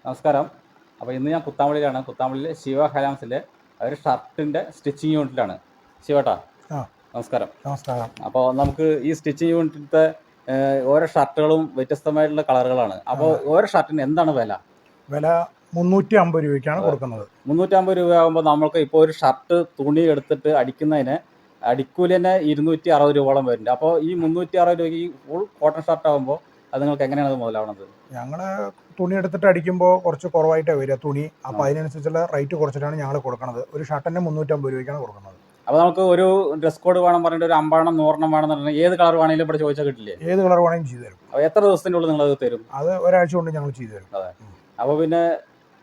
നമസ്കാരം. അപ്പോൾ ഇന്ന് ഞാൻ കുത്താമ്പള്ളിയിലാണ്. കുത്താമ്പള്ളിയിലെ ശിവ ഹലാംസിലെ ഒരു ഷർട്ടിൻ്റെ സ്റ്റിച്ചിങ് യൂണിറ്റിലാണ്. ശിവട്ടാ, നമസ്കാരം. നമസ്കാരം. അപ്പോൾ നമുക്ക് ഈ സ്റ്റിച്ചിങ് യൂണിറ്റിലത്തെ ഓരോ ഷർട്ടുകളും വ്യത്യസ്തമായിട്ടുള്ള കളറുകളാണ്. അപ്പോൾ ഓരോ ഷർട്ടിന് എന്താണ് വില? വില 350 രൂപയ്ക്കാണ് കൊടുക്കുന്നത്. 350 രൂപയാകുമ്പോൾ നമ്മൾക്ക് ഇപ്പോൾ ഒരു ഷർട്ട് തുണി എടുത്തിട്ട് അടിക്കുന്നതിന് അടിക്കൂലി തന്നെ 260 രൂപയോളം വരുന്നുണ്ട്. അപ്പോൾ ഈ 360 രൂപയ്ക്ക് ഈ ഫുൾ കോട്ടൺ ഷർട്ട് ആകുമ്പോൾ അത് നിങ്ങൾക്ക് എങ്ങനെയാണ് അത് മുതലാവുന്നത്? ഞങ്ങൾ തുണി എടുത്തിട്ട് അടിക്കുമ്പോൾ കുറച്ച് കുറവായിട്ടാണ് വരിക തുണി. അപ്പോൾ അതിനനുസരിച്ചുള്ള റേറ്റ് കുറച്ചിട്ടാണ് ഞങ്ങൾ കൊടുക്കുന്നത്. ഒരു ഷർട്ടിന് 350 രൂപയ്ക്കാണ് കൊടുക്കുന്നത്. അപ്പോൾ നമുക്ക് ഒരു ഡ്രസ് കോഡ് വേണം പറഞ്ഞിട്ട് ഒരു 50 100 വേണമെന്നുണ്ടെങ്കിൽ ഏത് കളർ വേണമെങ്കിലും ഇവിടെ ചോദിച്ചാൽ കിട്ടില്ലേ? ഏത് കളർ വേണമെങ്കിലും ചെയ്തു തരും. അപ്പോൾ എത്ര ദിവസത്തിൻ്റെ ഉള്ളിൽ നിങ്ങളത് തരും? അത് ഒരാഴ്ച കൊണ്ട് ഞങ്ങൾ ചെയ്തു തരും. അതെ. അപ്പോൾ പിന്നെ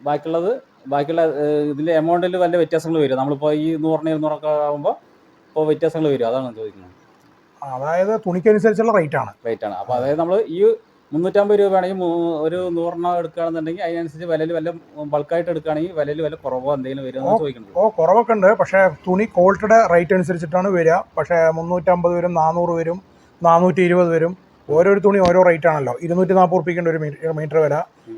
ബാക്കിയുള്ള ഇതിൻ്റെ എമൗണ്ടിൽ വല്ല വ്യത്യാസങ്ങൾ വരും? നമ്മളിപ്പോൾ ഈ 100 200 ആകുമ്പോൾ ഇപ്പോൾ വ്യത്യാസങ്ങൾ വരും, അതാണ് ചോദിക്കുന്നത്. അതായത് തുണിക്കനുസരിച്ചുള്ള റേറ്റാണ്. അപ്പോൾ അതായത് നമ്മൾ ഈ 350 രൂപ ആണെങ്കിൽ ഒരു 100 എടുക്കുകയാണെന്നുണ്ടെങ്കിൽ അതിനനുസരിച്ച് വിലയിൽ വല്ല ബൾക്കായിട്ട് എടുക്കുകയാണെങ്കിൽ വിലയിൽ വല്ല കുറവോ എന്തെങ്കിലും വരുമെന്ന് ചോദിക്കുന്നത്. കുറവൊക്കെ ഉണ്ട്. പക്ഷേ തുണി ക്വാളിറ്റിയുടെ റേറ്റ് അനുസരിച്ചിട്ടാണ് വരിക. പക്ഷേ 350 വരും, 400 വരും, 420 വരും. ഓരോ തുണി ഓരോ റേറ്റ് ആണല്ലോ. 240 റുപ്യക്കുണ്ട് ഒരു മീറ്റർ വില,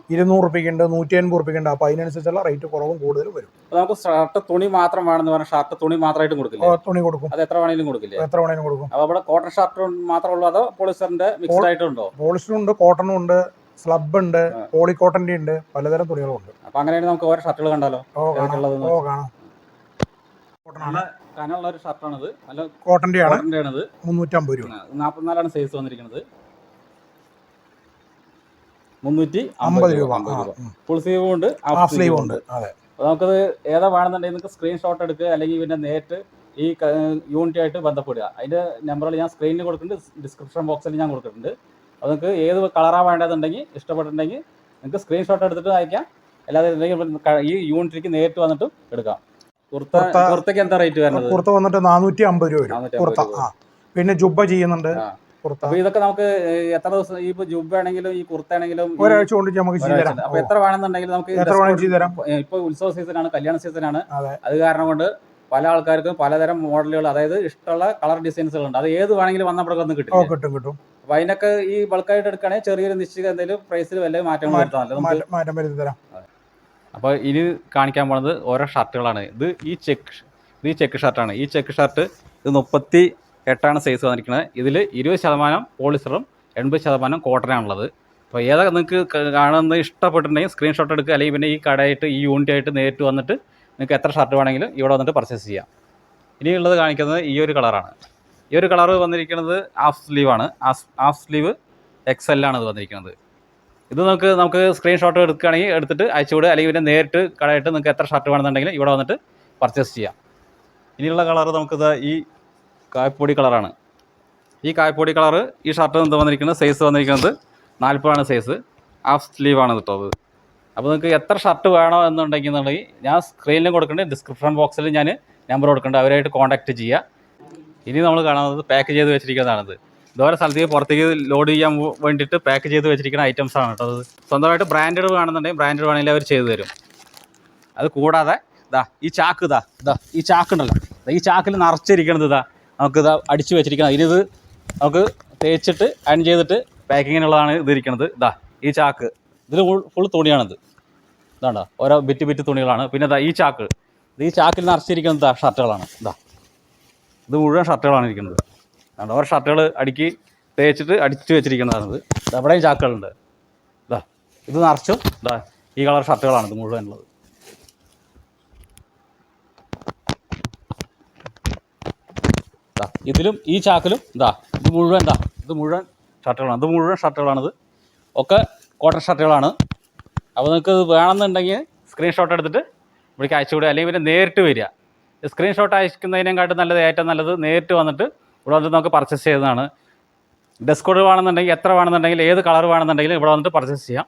200 റുപ്യക്കുണ്ട്, 150 റുപ്യക്കുണ്ട്. അപ്പോൾ അതിനനുസരിച്ചുള്ള റേറ്റ് കുറവും കൂടുതലും വരും. നമുക്ക് ഷർട്ട് തുണി മാത്രം വേണമെന്ന് പറഞ്ഞാൽ ഷർട്ട് തുണി മാത്രമായിട്ടും കൊടുക്കില്ല? തുണി കൊടുക്കും. അത് എത്ര വേണമെങ്കിലും കൊടുക്കില്ലേ? എത്ര വേണമെങ്കിലും കൊടുക്കും. അപ്പോൾ ഇവിടെ കോട്ടൺ ഷർട്ട് മാത്രമുള്ളൂ അതോ പോളിസ്റ്ററിന്റെ മിക്സ്ഡ് ആയിട്ടുണ്ടോ? പോളിസ്റ്ററും ഉണ്ട്, കോട്ടണും ഉണ്ട്, സ്ലബ് ഉണ്ട്, പോളിക്കോട്ടന്റെ ഉണ്ട്, പലതരം തുണികളും ഉണ്ട്. അപ്പോൾ അങ്ങനെയാണെങ്കിൽ നമുക്ക് ഓരോ ഷർട്ടുകൾ കണ്ടാലോ? കാണാം. കനുള്ള ഒരു ഷർട്ടാണിത്. നല്ല കോട്ടന്റെ ആണ്. 350 രൂപ. 44 സൈസ് വന്നിരിക്കുന്നത്. 350 രൂപ. ഫുൾ സ്ലീവും ഉണ്ട്, ഹാഫ് സ്ലീവും ഉണ്ട്. അതെ. അപ്പോൾ നമുക്കത് ഏതാ വേണമെന്നുണ്ടെങ്കിൽ നിങ്ങൾക്ക് സ്ക്രീൻഷോട്ട് എടുക്കുക, അല്ലെങ്കിൽ പിന്നെ നേരിട്ട് ഈ യൂണിറ്റ് ആയിട്ട് ബന്ധപ്പെടുക. അതിൻ്റെ നമ്പറുകൾ ഞാൻ സ്ക്രീനിൽ കൊടുക്കുന്നുണ്ട്, ഡിസ്ക്രിപ്ഷൻ ബോക്സിൽ ഞാൻ കൊടുത്തിട്ടുണ്ട്. അപ്പോൾ നിങ്ങൾക്ക് ഏത് കളറാണ് വേണ്ടതുണ്ടെങ്കിൽ ഇഷ്ടപ്പെട്ടിട്ടുണ്ടെങ്കിൽ നിങ്ങൾക്ക് സ്ക്രീൻഷോട്ട് എടുത്തിട്ട് അയക്കാം. അല്ലാതെ ഈ യൂണിറ്റിലേക്ക് നേരിട്ട് വന്നിട്ടും എടുക്കാം. കുർത്തയ്ക്ക് എന്താ റേറ്റ് വരുന്നത്? കുർത്ത വന്നിട്ട് 450 രൂപ വരും കുർത്ത. പിന്നെ ജുബ്ബ ചെയ്യുന്നുണ്ട്. അപ്പോൾ ഇതൊക്കെ നമുക്ക് എത്ര ദിവസം, ഈ ജുബ്ബ ആണെങ്കിലും ഈ കുർത്ത ആണെങ്കിലും ഒരാഴ്ച കൊണ്ട് നമുക്ക് ചെയ്തു തരാം. അപ്പോൾ എത്ര വേണമെന്നുണ്ടെങ്കിൽ നമുക്ക് ചെയ്തു തരാം. ഇപ്പോൾ ഉത്സവ സീസണാണ്, കല്യാണ സീസണാണ്. അത് കാരണം കൊണ്ട് പല ആൾക്കാർക്കും പലതരം മോഡലുകൾ, അതായത് ഇഷ്ടമുള്ള കളർ ഡിസൈൻസുകളുണ്ട്. അത് ഏത് വേണമെങ്കിലും വന്നപ്പോഴൊക്കെ ഒന്ന് കിട്ടും. അപ്പോൾ അതിനൊക്കെ ഈ ബൾക്കായിട്ട് എടുക്കുകയാണെങ്കിൽ ചെറിയൊരു നിശ്ചിത എന്തെങ്കിലും പ്രൈസിൽ വല്ല മാറ്റങ്ങൾ വരുത്തി തരാം. അപ്പോൾ ഇനി കാണിക്കാൻ പോകുന്നത് ഓരോ ഷർട്ടുകളാണ്. ഈ ചെക്ക് ഷർട്ടാണ്. ഈ ചെക്ക് ഷർട്ട് ഇത് 38 സൈസ് വന്നിരിക്കുന്നത്. ഇതിൽ 20% പോളിസ്റ്ററും 80% കോട്ടനാണുള്ളത്. അപ്പോൾ ഏതൊക്കെ നിങ്ങൾക്ക് കാണുന്നത് ഇഷ്ടപ്പെട്ടിട്ടുണ്ടെങ്കിൽ സ്ക്രീൻഷോട്ട് എടുക്കുക, അല്ലെങ്കിൽ പിന്നെ ഈ കടയായിട്ട് ഈ യൂണിറ്റ് ആയിട്ട് നേരിട്ട് വന്നിട്ട് നിങ്ങൾക്ക് എത്ര ഷർട്ട് വേണമെങ്കിലും ഇവിടെ വന്നിട്ട് പർച്ചേസ് ചെയ്യാം. ഇനിയുള്ളത് കാണിക്കുന്നത് ഈ ഒരു കളറാണ്. ഈ ഒരു കളറ് വന്നിരിക്കുന്നത് ഹാഫ് സ്ലീവാണ്. ഹാഫ് സ്ലീവ് XL ആണ് ഇത് വന്നിരിക്കുന്നത്. ഇത് നമുക്ക് സ്ക്രീൻഷോട്ട് എടുക്കുകയാണെങ്കിൽ എടുത്തിട്ട് അയച്ചുകൂടുക, അല്ലെങ്കിൽ പിന്നെ നേരിട്ട് കടയായിട്ട് നിങ്ങൾക്ക് എത്ര ഷർട്ട് വേണമെന്നുണ്ടെങ്കിൽ ഇവിടെ വന്നിട്ട് പർച്ചേസ് ചെയ്യാം. ഇനിയുള്ള കളറ് നമുക്കിത് ഈ കായ്പൊടി കളറാണ്. ഈ കായ്പൊടി കളറ് ഈ ഷർട്ട് എന്ത് വന്നിരിക്കുന്നത്, സൈസ് വന്നിരിക്കുന്നത് 40 സൈസ്. ഹാഫ് സ്ലീവാണ് കിട്ടുന്നത്. അപ്പോൾ നിങ്ങൾക്ക് എത്ര ഷർട്ട് വേണോ എന്നുണ്ടെങ്കിൽ ഞാൻ സ്ക്രീനിലും കൊടുക്കുന്നുണ്ട്, ഡിസ്ക്രിപ്ഷൻ ബോക്സിൽ ഞാൻ നമ്പർ കൊടുക്കുന്നുണ്ട്, അവരായിട്ട് കോൺടാക്റ്റ് ചെയ്യുക. ഇനി നമ്മൾ കാണുന്നത് പാക്ക് ചെയ്ത് വെച്ചിരിക്കുന്നതാണിത്. ഇതുപോലെ സ്ഥലത്തേക്ക് പുറത്തേക്ക് ലോഡ് ചെയ്യാൻ വേണ്ടിയിട്ട് പാക്ക് ചെയ്ത് വെച്ചിരിക്കുന്ന ഐറ്റംസാണ് കേട്ടോ. അത് സ്വന്തമായിട്ട് ബ്രാൻഡഡ് വേണമെന്നുണ്ടെങ്കിൽ ബ്രാൻഡഡ് വേണമെങ്കിൽ അവർ ചെയ്തു തരും. അത് കൂടാതെ ഈ ചാക്ക് ഈ ചാക്കുണ്ടല്ലോ, ഈ ചാക്കിൽ നിറച്ചിരിക്കുന്നത് നമുക്കിത് അടിച്ചു വെച്ചിരിക്കുന്നത്. ഇത് നമുക്ക് തേച്ചിട്ട് അയൺ ചെയ്തിട്ട് പാക്കിങ്ങിനുള്ളതാണ് ഇതിരിക്കുന്നത്. ഈ ചാക്ക് ഇതിൽ ഫുൾ തുണിയാണിത്. ഇതാണ്ടോ ഓരോ ബിറ്റ് തുണികളാണ്. പിന്നെ ഈ ചാക്കിൽ നിറച്ചിരിക്കുന്നത് ഷർട്ടുകളാണ്. ഇത് മുഴുവൻ ഷർട്ടുകളാണ് ഇരിക്കുന്നത്. ഓരോ ഷർട്ടുകൾ അടുക്കി തേച്ചിട്ട് അടിച്ചു വെച്ചിരിക്കുന്നതാണിത്. എവിടെയും ചാക്കുകളുണ്ട്. ഇത് നിറച്ചും ഈ കളർ ഷർട്ടുകളാണ് ഇത് മുഴുവനുള്ളത്. ഇതിലും ഈ ചാക്കിലും ഇത് മുഴുവൻ ഷർട്ടുകളാണ്. ഇത് മുഴുവൻ ഷർട്ടുകളാണിത്. ഒക്കെ കോട്ടൺ ഷർട്ടുകളാണ്. അപ്പോൾ നിങ്ങൾക്ക് ഇത് വേണമെന്നുണ്ടെങ്കിൽ സ്ക്രീൻഷോട്ട് എടുത്തിട്ട് ഇവിടേക്ക് അയച്ചുകൂടുക, അല്ലെങ്കിൽ പിന്നെ നേരിട്ട് വരിക. സ്ക്രീൻഷോട്ട് അയക്കുന്നതിനെക്കാട്ടും ഏറ്റവും നല്ലത് നേരിട്ട് വന്നിട്ട് ഇവിടെ വന്നിട്ട് നമുക്ക് പർച്ചേസ് ചെയ്യുന്നതാണ്. ഡ്രസ് കോഡ് വേണമെന്നുണ്ടെങ്കിൽ എത്ര വേണമെന്നുണ്ടെങ്കിൽ ഏത് കളർ വേണമെന്നുണ്ടെങ്കിലും ഇവിടെ വന്നിട്ട് പർച്ചേസ് ചെയ്യാം.